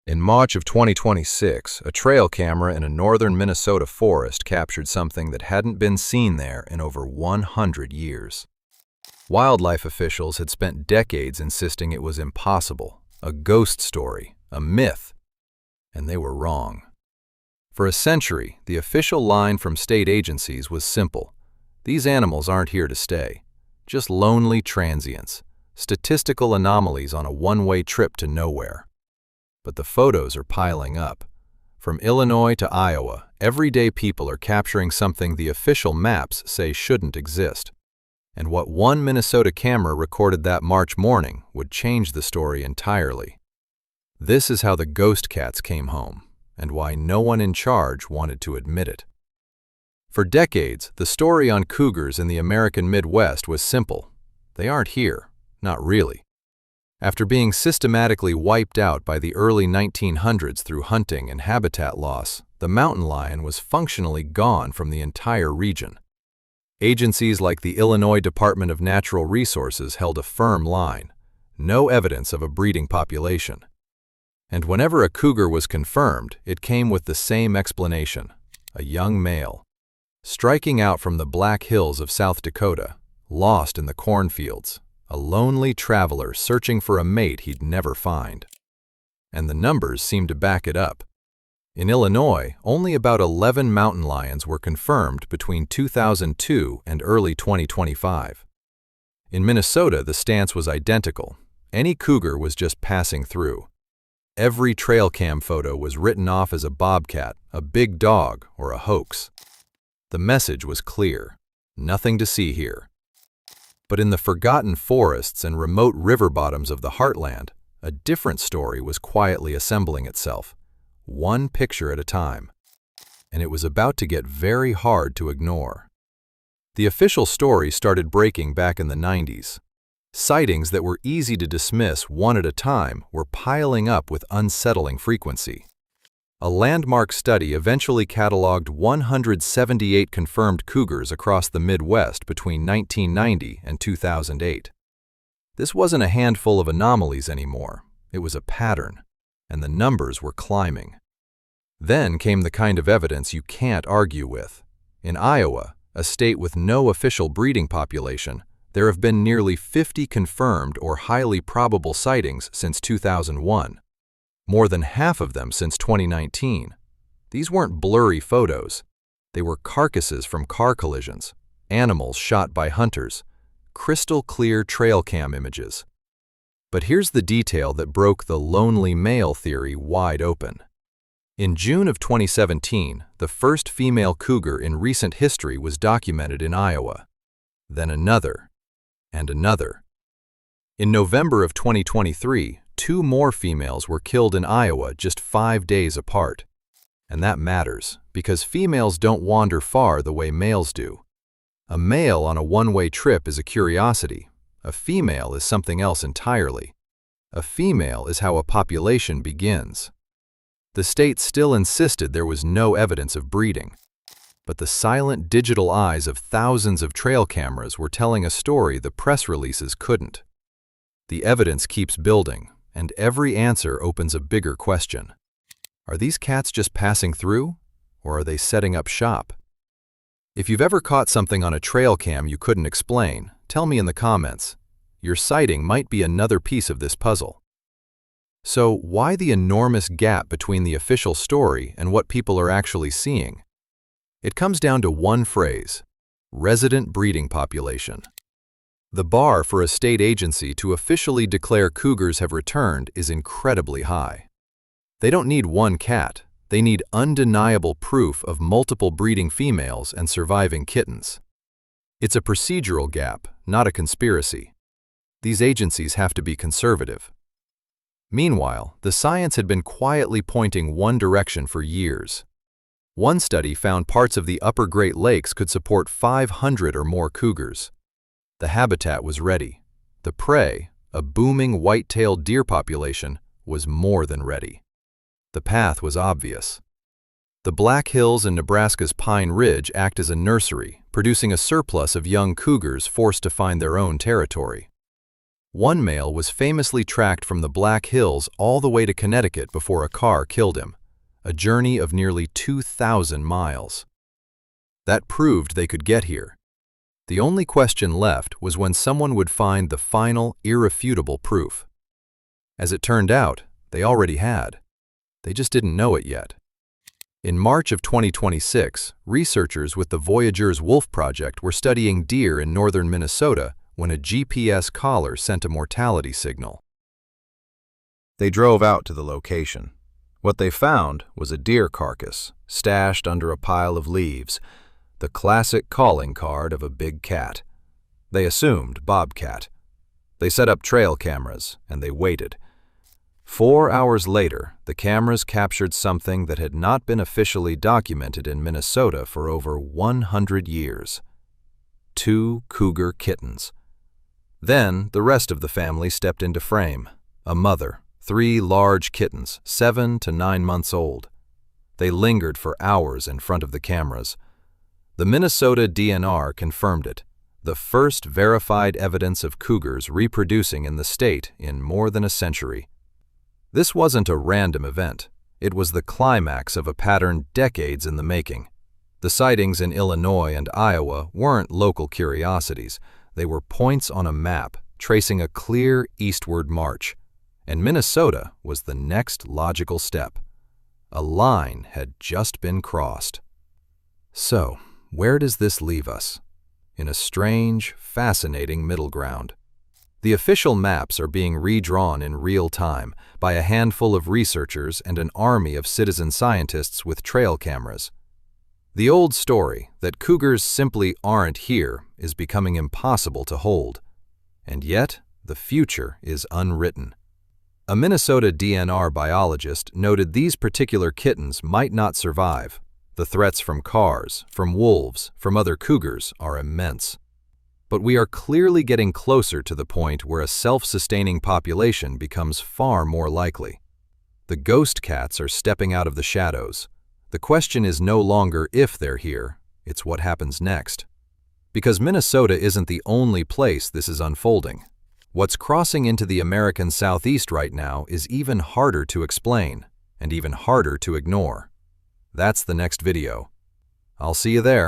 In March of 2026, a trail camera in a northern Minnesota forest captured something that hadn't been seen there in over 100 years. Wildlife officials had spent decades insisting it was impossible, a ghost story, a myth, and they were wrong. For a century, the official line from state agencies was simple: these animals aren't here to stay, just lonely transients, statistical anomalies on a one-way trip to nowhere. But the photos are piling up. From Illinois to Iowa, everyday people are capturing something the official maps say shouldn't exist. And what one Minnesota camera recorded that March morning would change the story entirely. This is how the ghost cats came home, and why no one in charge wanted to admit it. For decades, the story on cougars in the American Midwest was simple. They aren't here, not really. After being systematically wiped out by the early 1900s through hunting and habitat loss, the mountain lion was functionally gone from the entire region. Agencies like the Illinois Department of Natural Resources held a firm line: no evidence of a breeding population. And whenever a cougar was confirmed, it came with the same explanation: a young male, striking out from the Black Hills of South Dakota, lost in the cornfields, a lonely traveler searching for a mate he'd never find. And the numbers seemed to back it up. In Illinois, only about 11 mountain lions were confirmed between 2002 and early 2025. In Minnesota, the stance was identical. Any cougar was just passing through. Every trail cam photo was written off as a bobcat, a big dog, or a hoax. The message was clear: nothing to see here. But in the forgotten forests and remote river bottoms of the heartland, a different story was quietly assembling itself, one picture at a time. And it was about to get very hard to ignore. The official story started breaking back in the 90s. Sightings that were easy to dismiss one at a time were piling up with unsettling frequency. A landmark study eventually cataloged 178 confirmed cougars across the Midwest between 1990 and 2008. This wasn't a handful of anomalies anymore. It was a pattern, and the numbers were climbing. Then came the kind of evidence you can't argue with. In Iowa, a state with no official breeding population, there have been nearly 50 confirmed or highly probable sightings since 2001. More than half of them since 2019. These weren't blurry photos. They were carcasses from car collisions, animals shot by hunters, crystal clear trail cam images. But here's the detail that broke the lonely male theory wide open. In June of 2017, the first female cougar in recent history was documented in Iowa. Then another, and another. In November of 2023, 2 more females were killed in Iowa just 5 days apart. And that matters, because females don't wander far the way males do. A male on a one-way trip is a curiosity. A female is something else entirely. A female is how a population begins. The state still insisted there was no evidence of breeding. But the silent digital eyes of thousands of trail cameras were telling a story the press releases couldn't. The evidence keeps building, and every answer opens a bigger question. Are these cats just passing through, or are they setting up shop? If you've ever caught something on a trail cam you couldn't explain, tell me in the comments. Your sighting might be another piece of this puzzle. So why the enormous gap between the official story and what people are actually seeing? It comes down to one phrase: resident breeding population. The bar for a state agency to officially declare cougars have returned is incredibly high. They don't need one cat, they need undeniable proof of multiple breeding females and surviving kittens. It's a procedural gap, not a conspiracy. These agencies have to be conservative. Meanwhile, the science had been quietly pointing one direction for years. One study found parts of the upper Great Lakes could support 500 or more cougars. The habitat was ready. The prey, a booming white-tailed deer population, was more than ready. The path was obvious. The Black Hills and Nebraska's Pine Ridge act as a nursery, producing a surplus of young cougars forced to find their own territory. One male was famously tracked from the Black Hills all the way to Connecticut before a car killed him, a journey of nearly 2,000 miles. That proved they could get here. The only question left was when someone would find the final, irrefutable proof. As it turned out, they already had. They just didn't know it yet. In March of 2026, researchers with the Voyageurs Wolf Project were studying deer in northern Minnesota when a GPS collar sent a mortality signal. They drove out to the location. What they found was a deer carcass stashed under a pile of leaves, the classic calling card of a big cat. They assumed bobcat. They set up trail cameras, and they waited. 4 hours later, the cameras captured something that had not been officially documented in Minnesota for over 100 years. 2 cougar kittens. Then, the rest of the family stepped into frame. A mother, 3 large kittens, 7 to 9 months old. They lingered for hours in front of the cameras. The Minnesota DNR confirmed it, the first verified evidence of cougars reproducing in the state in more than a century. This wasn't a random event. It was the climax of a pattern decades in the making. The sightings in Illinois and Iowa weren't local curiosities. They were points on a map, tracing a clear eastward march. And Minnesota was the next logical step. A line had just been crossed. So, where does this leave us? In a strange, fascinating middle ground. The official maps are being redrawn in real time by a handful of researchers and an army of citizen scientists with trail cameras. The old story that cougars simply aren't here is becoming impossible to hold. And yet, the future is unwritten. A Minnesota DNR biologist noted these particular kittens might not survive. The threats from cars, from wolves, from other cougars are immense. But we are clearly getting closer to the point where a self-sustaining population becomes far more likely. The ghost cats are stepping out of the shadows. The question is no longer if they're here, it's what happens next. Because Minnesota isn't the only place this is unfolding. What's crossing into the American Southeast right now is even harder to explain, and even harder to ignore. That's the next video. I'll see you there.